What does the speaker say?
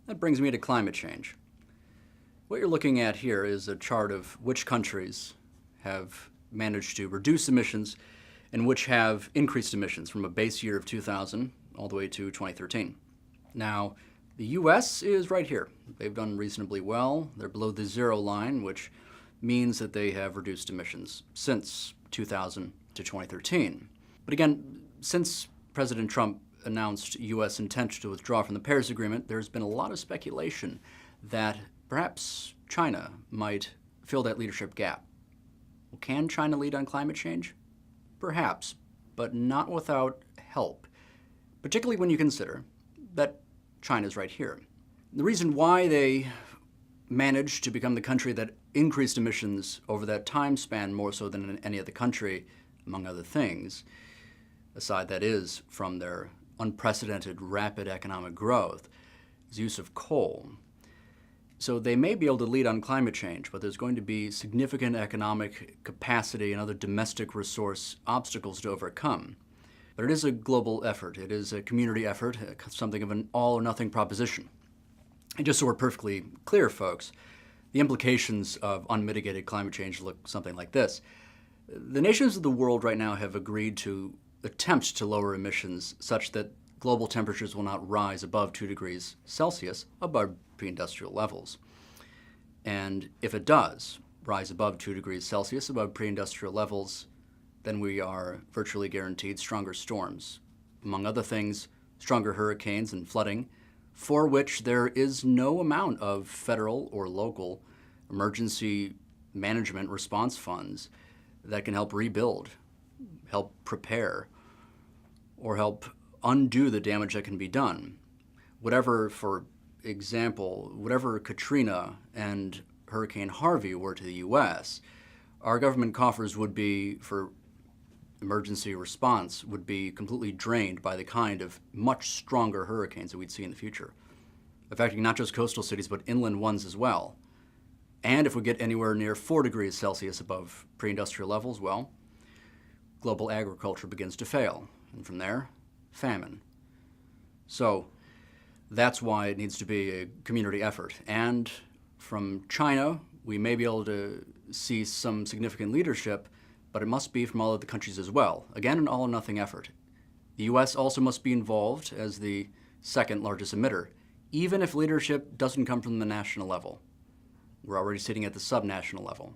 That brings me to climate change. What you're looking at here is a chart of which countries have managed to reduce emissions and which have increased emissions from a base year of 2000 all the way to 2013. Now, the US is right here. They've done reasonably well. They're below the zero line, which means that they have reduced emissions since 2000 to 2013. But again, since President Trump announced U.S. intent to withdraw from the Paris Agreement, there's been a lot of speculation that perhaps China might fill that leadership gap. Well, can China lead on climate change? Perhaps, but not without help, particularly when you consider that China's right here. The reason why they managed to become the country that increased emissions over that time span more so than any other country, among other things, aside that is from their unprecedented rapid economic growth, is use of coal. So they may be able to lead on climate change, but there's going to be significant economic capacity and other domestic resource obstacles to overcome. But it is a global effort. It is a community effort, something of an all or nothing proposition. And just so we're perfectly clear, folks, the implications of unmitigated climate change look something like this. The nations of the world right now have agreed to attempt to lower emissions such that global temperatures will not rise above 2 degrees Celsius above pre-industrial levels. And if it does rise above 2 degrees Celsius above pre-industrial levels, then we are virtually guaranteed stronger storms. Among other things, stronger hurricanes and flooding, for which there is no amount of federal or local emergency management response funds that can help rebuild, help prepare, or help undo the damage that can be done. Whatever, for example, whatever Katrina and Hurricane Harvey were to the U.S., our government coffers would be, for emergency response, would be completely drained by the kind of much stronger hurricanes that we'd see in the future, affecting not just coastal cities, but inland ones as well. And if we get anywhere near 4 degrees Celsius above pre-industrial levels, well, global agriculture begins to fail. And from there, famine. So that's why it needs to be a community effort. And from China, we may be able to see some significant leadership, but it must be from all of the countries as well. Again, an all or nothing effort. The U.S. also must be involved as the second largest emitter, even if leadership doesn't come from the national level. We're already sitting at the subnational level.